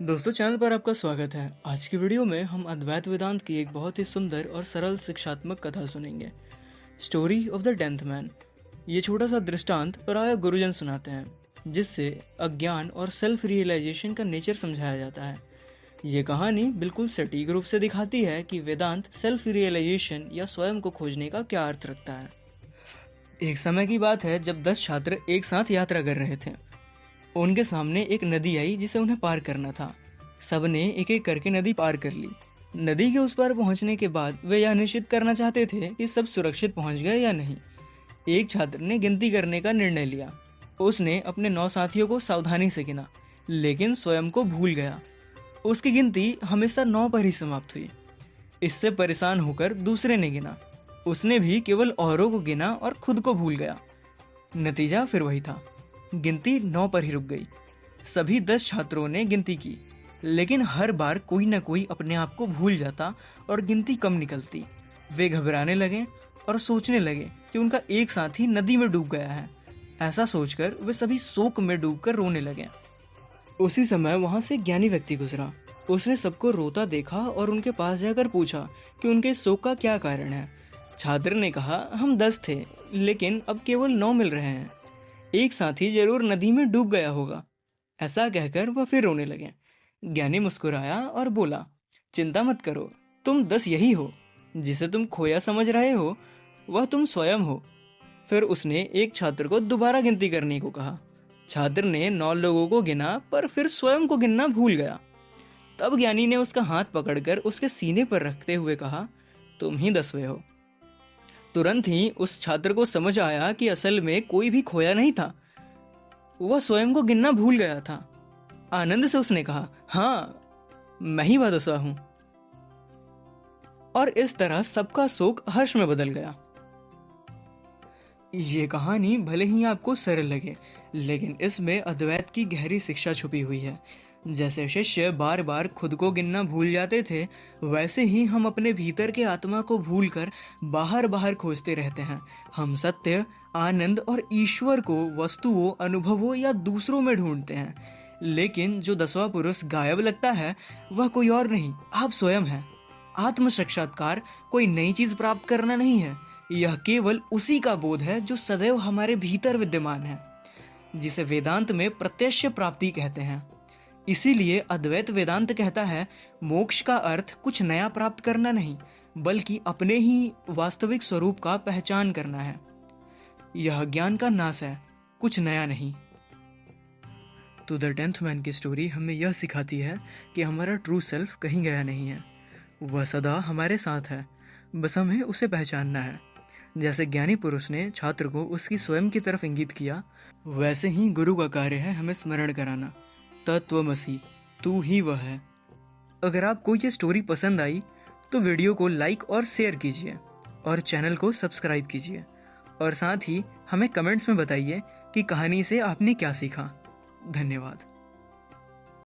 दोस्तों, चैनल पर आपका स्वागत है। आज की वीडियो में हम अद्वैत वेदांत की एक बहुत ही सुंदर और सरल शिक्षात्मक कथा सुनेंगे, story of the 10th man. ये छोटा सा दृष्टांत प्रायः गुरुजन सुनाते हैं, जिससे अज्ञान और सेल्फ रियलाइजेशन का नेचर समझाया जाता है। ये कहानी बिल्कुल सटीक रूप से दिखाती है कि वेदांत सेल्फ रियलाइजेशन या स्वयं को खोजने का क्या अर्थ रखता है। एक समय की बात है जब 10 छात्र एक साथ यात्रा कर रहे थे। उनके सामने एक नदी आई जिसे उन्हें पार करना था। सबने एक एक करके नदी पार कर ली। नदी के उस पार पहुंचने के बाद वे यह निश्चित करना चाहते थे कि सब सुरक्षित पहुंच गए या नहीं। एक छात्र ने गिनती करने का निर्णय लिया। उसने अपने 9 साथियों को सावधानी से गिना, लेकिन स्वयं को भूल गया। उसकी गिनती हमेशा 9 पर ही समाप्त हुई। इससे परेशान होकर दूसरे ने गिना। उसने भी केवल औरों को गिना और खुद को भूल गया। नतीजा फिर वही था, गिनती 9 पर ही रुक गई। सभी 10 छात्रों ने गिनती की, लेकिन हर बार कोई न कोई अपने आप को भूल जाता और गिनती कम निकलती। वे घबराने लगे और सोचने लगे कि उनका एक साथी नदी में डूब गया है। ऐसा सोचकर वे सभी शोक में डूबकर रोने लगे। उसी समय वहां से एक ज्ञानी व्यक्ति गुजरा। उसने सबको रोता देखा और उनके पास जाकर पूछा कि उनके शोक का क्या कारण है। छात्र ने कहा, हम 10 थे, लेकिन अब केवल 9 मिल रहे हैं। एक साथी जरूर नदी में डूब गया होगा। ऐसा कहकर वह फिर रोने लगे। ज्ञानी मुस्कुराया और बोला, चिंता मत करो, तुम 10 यही हो। जिसे तुम खोया समझ रहे हो वह तुम स्वयं हो। फिर उसने एक छात्र को दोबारा गिनती करने को कहा। छात्र ने 9 लोगों को गिना, पर फिर स्वयं को गिनना भूल गया। तब ज्ञानी ने उसका हाथ पकड़कर उसके सीने पर रखते हुए कहा, तुम ही 10वें हो। तुरंत ही उस छात्र को समझ आया कि असल में कोई भी खोया नहीं था, वह स्वयं को गिनना भूल गया था। आनंद से उसने कहा, हाँ, मैं ही वह 10वां हूं। और इस तरह सबका शोक हर्ष में बदल गया। ये कहानी भले ही आपको सरल लगे, लेकिन इसमें अद्वैत की गहरी शिक्षा छुपी हुई है। जैसे शिष्य बार बार खुद को गिनना भूल जाते थे, वैसे ही हम अपने भीतर के आत्मा को भूलकर बाहर बाहर खोजते रहते हैं। हम सत्य, आनंद और ईश्वर को वस्तुओं, अनुभवों या दूसरों में ढूंढते हैं। लेकिन जो 10वां पुरुष गायब लगता है, वह कोई और नहीं, आप स्वयं हैं। आत्म साक्षात्कार कोई नई चीज प्राप्त करना नहीं है, यह केवल उसी का बोध है जो सदैव हमारे भीतर विद्यमान है, जिसे वेदांत में प्रत्यक्ष प्राप्ति कहते हैं। इसीलिए अद्वैत वेदांत कहता है, मोक्ष का अर्थ कुछ नया प्राप्त करना नहीं, बल्कि अपने ही वास्तविक स्वरूप का पहचान करना है। यह ज्ञान का नाश है, कुछ नया नहीं। तो द 10th मैन की स्टोरी हमें यह सिखाती है कि हमारा ट्रू सेल्फ कहीं गया नहीं है, वह सदा हमारे साथ है, बस हमें उसे पहचानना है। जैसे ज्ञानी पुरुष ने छात्र को उसकी स्वयं की तरफ इंगित किया, वैसे ही गुरु का कार्य है हमें स्मरण कराना, तत्वमसि, तू ही वह है। अगर आपको ये स्टोरी पसंद आई तो वीडियो को लाइक और शेयर कीजिए और चैनल को सब्सक्राइब कीजिए, और साथ ही हमें कमेंट्स में बताइए कि कहानी से आपने क्या सीखा। धन्यवाद।